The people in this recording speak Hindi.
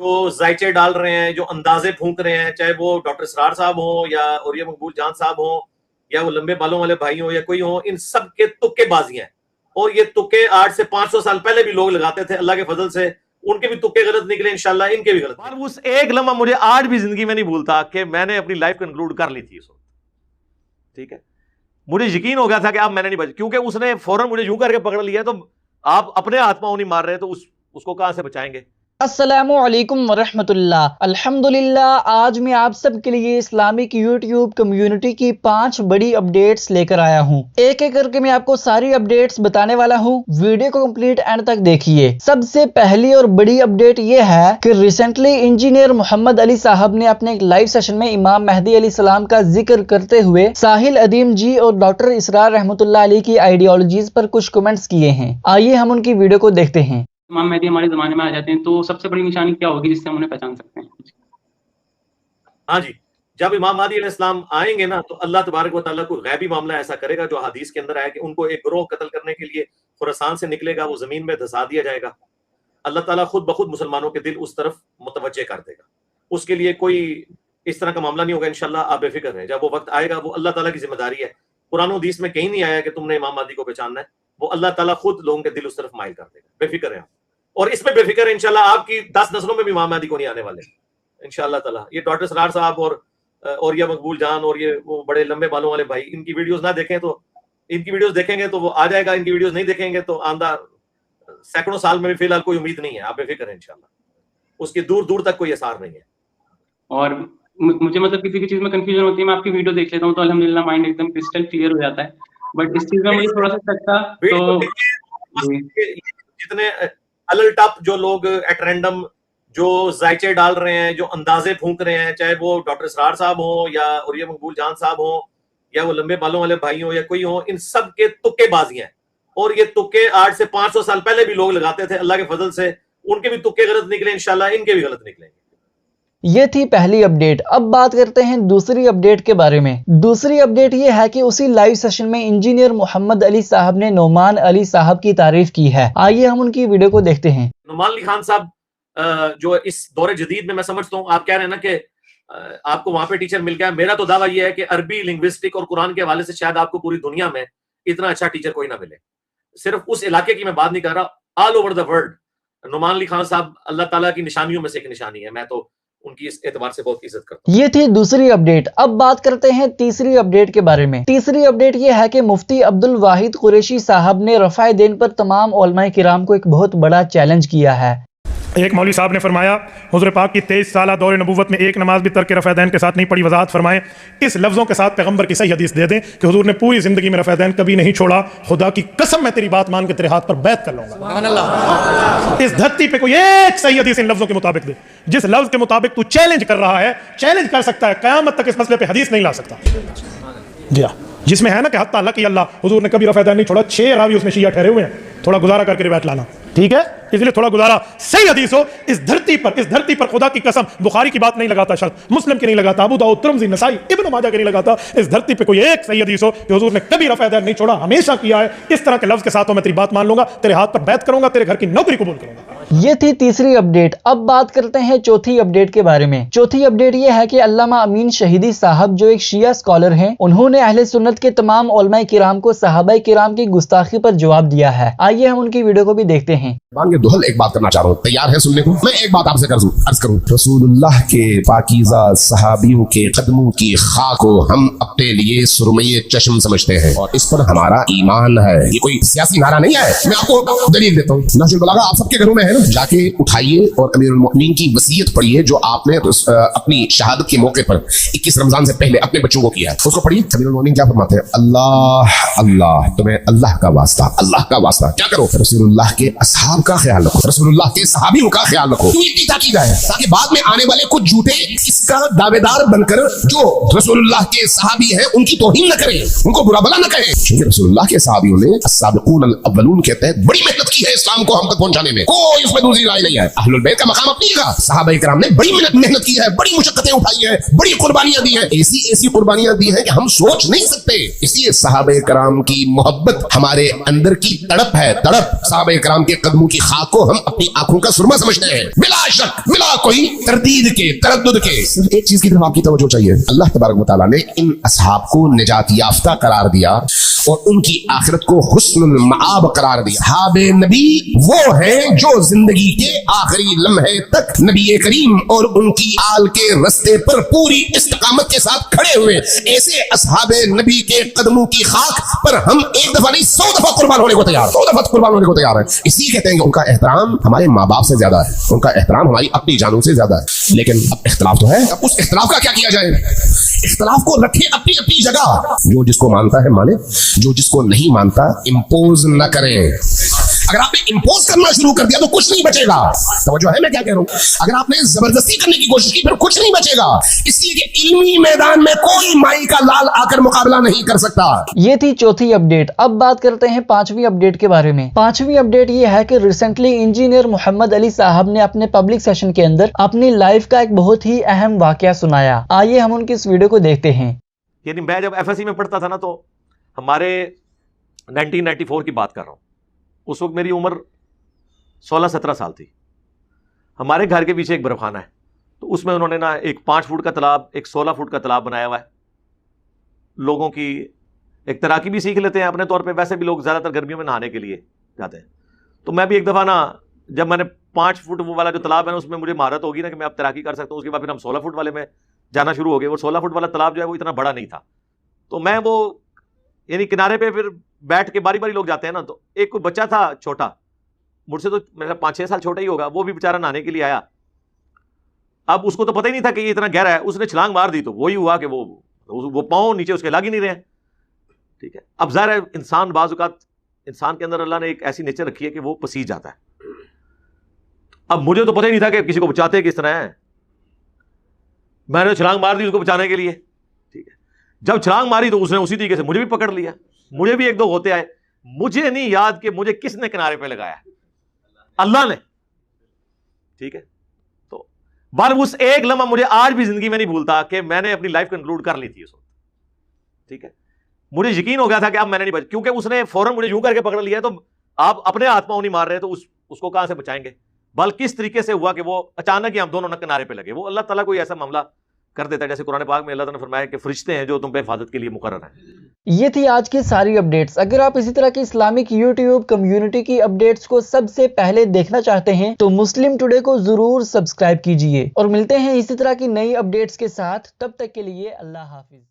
जो जायचे डाल रहे हैं, जो अंदाजे फूंक रहे हैं, चाहे वो डॉक्टर इसरार साहब हो या औरिया मकबूल जान साहब हो या वो लंबे बालों वाले भाई हो या कोई हो, इन सब के तुक्केबाजियां हैं। और ये तुक्के आज से 500 साल पहले भी लोग लगाते थे, अल्लाह के फजल से उनके भी तुक्के गलत निकले, इंशाल्लाह इनके भी गलत। और उस एक लम्हा मुझे आज भी जिंदगी में नहीं भूलता कि मैंने अपनी लाइफ कंक्लूड कर ली थी इस वक्त। ठीक है, मुझे यकीन हो गया था कि अब मैंने नहीं बचा, क्योंकि उसने फौरन मुझे यूं करके पकड़ लिया। तो आप अपने हाथ पांव नहीं मार रहे तो उसको कहां से बचाएंगे। अस्सलामु अलैकुम वरहमतुल्लाह। अल्हम्दुलिल्लाह, आज मैं आप सबके लिए इस्लामिक यूट्यूब कम्युनिटी की 5 बड़ी अपडेट्स लेकर आया हूँ। एक एक करके मैं आपको सारी अपडेट्स बताने वाला हूँ। वीडियो को कंप्लीट एंड तक देखिए। सबसे पहली और बड़ी अपडेट ये है कि रिसेंटली इंजीनियर मोहम्मद अली साहब ने अपने एक लाइव सेशन में इमाम मेहदी अलैहिस्सलाम का जिक्र करते हुए साहिल अदीम जी और डॉक्टर इसरार रहमतुल्लाह अलैह की आइडियोलॉजीज पर कुछ कमेंट्स किए हैं। आइए हम उनकी वीडियो को देखते हैं। इमाम मेहदी हमारे ज़माने में आ जाते हैं तो सबसे बड़ी निशानी क्या होगी जिससे हम उन्हें पहचान सकते हैं? हाँ जी, जब इमाम मेहदी अलैहिस्सलाम आएंगे ना तो अल्लाह तबारक व तआला कोई गैबी मामला ऐसा करेगा जो हदीस के अंदर आया कि उनको एक ग्रोह कत्ल करने के लिए खुरासान से निकलेगा, वो जमीन में धसा दिया जाएगा। अल्लाह ताला खुद ब खुद मुसलमानों के दिल उस तरफ मुतवज्जे कर देगा। उसके लिए कोई इस तरह का मामला नहीं होगा, इंशाल्लाह आप बेफिक्र रहें। जब वो वक्त आएगा वो अल्लाह ताला की जिम्मेदारी है। कुरान हदीस में कहीं नहीं आया कि तुमने इमाम मेहदी को पहचानना है, वो अल्लाह ताला खुद लोगों के दिल उस तरफ माइल कर देगा। बेफिक्र है और इसमें बेफिक्र है, इंशाल्लाह आपकी 10 नस्लों में भी इमाम मेहदी को नहीं आने वाले इंशाल्लाह ताला। ये डॉक्टर इसरार साहब और या मकबूल जान और ये वो बड़े लंबे बालों वाले भाई, इनकी वीडियोस ना देखें तो, इनकी वीडियोस देखेंगे तो वो आ जाएगा, इनकी वीडियोस नहीं देखेंगे तो आंदा सैकड़ों साल में भी फिलहाल कोई उम्मीद नहीं है। आप बेफिक्र हैं, इंशाल्लाह उसकी दूर दूर तक कोई असर नहीं है। और मुझे मतलब किसी भी चीज में कंफ्यूजन होती है, मैं आपकी वीडियो देख लेता हूँ तो अल्हम्दुलिल्लाह माइंड एकदम क्रिस्टल क्लियर हो जाता है। बट इस चीज में मुझे थोड़ा सा शक था तो जितने अलल टप जो लोग एट रैंडम जो जायचे डाल रहे हैं, जो अंदाजे फूंक रहे हैं, चाहे वो डॉक्टर इसरार साहब हो या औरिया मकबूल जान साहब हो या वो लंबे बालों वाले भाई हो या कोई हो, इन सब के तुक्केबाजियां हैं। और ये तुक्के आज से 500 साल पहले भी लोग लगाते थे, अल्लाह के फजल से उनके भी तुक्के गलत निकले, इंशाल्लाह इनके भी गलत निकलेंगे। ये थी पहली अपडेट। अब बात करते हैं दूसरी अपडेट के बारे में। दूसरी अपडेट ये है कि उसी लाइव सेशन में इंजीनियर मोहम्मद अली साहब ने नोमान अली साहब की तारीफ की है। आइए हम उनकी वीडियो को देखते हैं। नोमान अली खान साहब जो इस दौरे जदीद में, मैं समझता हूँ आप कह रहे हैं ना कि आपको वहां पे टीचर मिल गया। मेरा तो दावा यह है कि अरबी लिंग्विस्टिक और कुरान के हवाले से शायद आपको पूरी दुनिया में इतना अच्छा टीचर कोई ना मिले। सिर्फ उस इलाके की मैं बात नहीं कर रहा, all over the world Noman Ali Khan साहब अल्लाह ताला की निशानियों में से एक निशानी है। मैं तो उनकी इस एतबार से बहुत इज्जत करता हूं। ये थी दूसरी अपडेट। अब बात करते हैं तीसरी अपडेट के बारे में। तीसरी अपडेट ये है कि मुफ्ती अब्दुल वाहिद कुरैशी साहब ने रफ़ाए दीन पर तमाम उलमाए किराम को एक बहुत बड़ा चैलेंज किया है। एक मौलवी साहब ने फरमाया हुज़ूर पाक की 23 साला दौर नबूवत में एक नमाज भी तर्क रफ़ादैन के साथ नहीं पढ़ी। वज़ाहत फरमाएं इस लफ्ज़ों के साथ पैगंबर की सही हदीस दे दें कि हुज़ूर ने पूरी ज़िंदगी में रफ़ादैन कभी नहीं छोड़ा। खुदा की कसम मैं तेरी बात मान के तेरे हाथ पर बैत कर लूँगा। इस धरती पे कोई एक सही हदीस इन लफ्ज़ों के मुताबिक दे, जिस लफ्ज़ के मुताबिक तू चैलेंज कर रहा है, चैलेंज कर सकता है, क़यामत तक इस मसले पर हदीस नहीं ला सकता। जी हाँ, जिसमें है ना कि हत्ता अल्लाह की अल्लाह हुज़ूर ने कभी रफ़ादैन नहीं छोड़ा। 6 रावी उसमें शिया ठहरे हुए हैं, थोड़ा गुजारा करके रिवायत लाना, ठीक है? इसलिए थोड़ा गुजारा सही हदीस हो। इस धरती पर खुदा की कसम बुखारी की बात नहीं लगाता, शर्त मुस्लिम की नहीं लगाता, अबू दाऊद, तिरमिज़ी, नसाई, इब्न माजा की नहीं लगाता। इस धरती पे कोई एक सही हदीस हो कि हुजूर ने कभी रफ़ा नहीं छोड़ा, हमेशा किया है, इस तरह के लफ्ज़ के साथ मैं तेरी बात मान लूंगा, तेरे हाथ पर बैत करूंगा, तेरे घर की नौकरी कबूल करूंगा। ये थी तीसरी अपडेट। अब बात करते हैं चौथी अपडेट के बारे में। चौथी अपडेट ये है कि अल्लामा अमीन शहीदी साहब जो एक शिया स्कॉलर हैं, उन्होंने अहले सुन्नत के तमाम उलमाए किराम को सहाबाए किराम की गुस्ताखी पर जवाब दिया है। आइए हम उनकी वीडियो को भी देखते हैं। दुहल एक बात करना चाह रहा हूँ, तैयार है सुनने को? मैं एक बात आपसे अर्ज करूं, रसूलुल्लाह के पाकीज़ा सहाबियों के कदमों की खाक को हम अपने लिए सुरमई चश्म समझते हैं और इस पर हमारा ईमान है। ये कोई सियासी नारा नहीं है। मैं आपको दलील देता हूँ, नहजुल बलागा आप सबके घरों में है ना, जाके उठाइए और अमीरुल मोमिनीन की वसीयत पढ़िए जो आपने अपनी शहादत के मौके पर 21 रमजान से पहले अपने बच्चों को किया है, उसको पढ़िए। अमीरुल मोमिनीन क्या फरमाते हैं? अल्लाह अल्लाह, तुम्हें अल्लाह का वास्ता, अल्लाह का वास्ता क्या करो, रसूलुल्लाह के असहाब का ख्याल रखो, रसूलुल्लाह के सहाबियों का ख्याल रखो। क्यों ये ताकीद है? ताकि बाद में आने वाले कुछ झूठे इसका दावेदार बनकर जो रसूलुल्लाह के सहाबी हैं उनकी तौहीन न करें, उनको बुरा भला न कहें। क्योंकि रसूलुल्लाह के सहाबियों ने अस्साबिकून अल अव्वलून के तहत बड़ी मेहनत की है इस्लाम को हम तक पहुंचाने में, कोई उसमें दूसरी राय नहीं है। अहलुल बैत का मकाम अपनी जगह, सहाबा इकराम ने बड़ी मेहनत की है, बड़ी मुशक्कतें उठाई है, बड़ी कुर्बानियां दी है, ऐसी कुर्बानियां दी है कि हम सोच नहीं सकते। इसलिए सहाबा इकराम की मोहब्बत हमारे अंदर की तड़प है, तड़प। सहाबा इकराम के कदमों की खाक को हम अपनी आंखों का सुरमा समझते हैं, बिला शक, बिला कोई तरदीद के, तरद्दुद के। सिर्फ एक चीज की तरफ आपकी तवज्जो चाहिए, अल्लाह तबारक व तआला ने इन असहाब को निजात याफ्ता करार दिया और उनकी आखिरत को हुस्नुल मआब करार दिया। साहबे नबी वो हैं जो जिंदगी के आखिरी लम्हे तक नबी करीम और उनकी आल के रस्ते पर पूरी इस्तिकामत के साथ खड़े हुए। ऐसे असहाबे नबी के कदमों की खाक पर हम एक दफा नहीं 100 दफा कुर्बान होने को तैयार, 100 दफा कुर्बान होने को तैयार है। इसी कहते हैं कि उनका एहतराम हमारे माँ बाप से ज्यादा है, उनका एहतराम हमारी अपनी जानों से ज्यादा है। लेकिन अब इख्तलाफ तो है, अब उस इख्तलाफ का क्या किया जाए? इख्तलाफ को रखे अपनी अपनी जगह, जो जिसको मानता है माने, जो जिसको नहीं मानता इम्पोज न करें। अगर आपने इम्पोज करना शुरू कर दिया तो कुछ नहीं बचेगा। समझो है मैं क्या कह रहा हूं? अगर आपने जबरदस्ती करने की कोशिश की फिर कुछ नहीं बचेगा, इसलिए कि इल्मी मैदान में कोई माई का लाल आकर मुकाबला नहीं कर सकता। ये थी चौथी अपडेट। अब बात करते हैं पांचवी अपडेट के बारे में। पांचवी अपडेट ये है कि रिसेंटली इंजीनियर मोहम्मद अली साहब ने अपने पब्लिक सेशन के अंदर अपनी लाइफ का एक बहुत ही अहम वाकया सुनाया। आइए हम उनकी इस वीडियो को देखते हैं। यानी मैं जब एफएससी में पढ़ता था ना, तो हमारे 1994 की बात कर रहा हूं, उस वक्त मेरी उम्र 16-17 साल थी। हमारे घर के पीछे एक बर्फखाना है, तो उसमें उन्होंने ना एक 5 फुट का तालाब, एक 16 फुट का तालाब बनाया हुआ है। लोगों की एक तैराकी भी सीख लेते हैं अपने तौर पे, वैसे भी लोग ज़्यादातर गर्मियों में नहाने के लिए जाते हैं। तो मैं भी एक दफ़ा ना, जब मैंने 5 फुट वो वाला जो तालाब है ना, उसमें मुझे महारत होगी ना कि मैं अब तैराकी कर सकता हूँ, उसके बाद फिर हम 16 फुट वाले में जाना शुरू हो गए। वो 16 फुट वाला तालाब जो है वो इतना बड़ा नहीं था, तो मैं वो यानी किनारे पे फिर बैठ के बारी बारी लोग जाते हैं ना, तो एक कोई बच्चा था छोटा, मुझसे तो मेरा 5-6 साल छोटा ही होगा, वो भी बेचारा नहाने के लिए आया। अब उसको तो पता ही नहीं था कि ये इतना गहरा है, उसने छलांग मार दी, तो वही हुआ कि वो पांव नीचे उसके लग ही नहीं रहे हैं। ठीक है, अब ज़ाहिर है इंसान बाज़ औक़ात, इंसान के अंदर अल्लाह ने एक ऐसी नेचर रखी है कि वो पसीज जाता है। अब मुझे तो पता ही नहीं था कि किसी को बचाते किस तरह है, मैंने छलांग मार दी उसको बचाने के लिए। ठीक है, जब छलांग मारी तो उसने उसी तरीके से मुझे भी पकड़ लिया। मुझे भी 1-2 होते आए, मुझे नहीं याद कि मुझे किसने किनारे पे लगाया, अल्लाह ने। ठीक है, तो बार उस एक लम्हा मुझे आज भी जिंदगी में नहीं भूलता कि मैंने अपनी लाइफ कंक्लूड कर ली थी उस वक्त। ठीक है, मुझे यकीन हो गया था कि अब मैंने नहीं बच, क्योंकि उसने फौरन मुझे यूं करके पकड़ लिया, तो आप अपने हाथ पांव नहीं मार रहे तो उसको कहां से बचाएंगे। बल्कि किस तरीके से हुआ कि वो अचानक ही हम दोनों न किनारे पे लगे। वो अल्लाह ताला कोई ऐसा मामला कर देता है, जैसे कुरान पाक में अल्लाह ताला ने फरमाया कि फरिश्ते हैं जो तुम पे हिफाजत के लिए मुकर्रर हैं। ये थी आज की सारी अपडेट्स। अगर आप इसी तरह की इस्लामिक यूट्यूब कम्युनिटी की अपडेट्स को सबसे पहले देखना चाहते हैं तो मुस्लिम टुडे को जरूर सब्सक्राइब कीजिए, और मिलते हैं इसी तरह की नई अपडेट्स के साथ। तब तक के लिए अल्लाह हाफिज।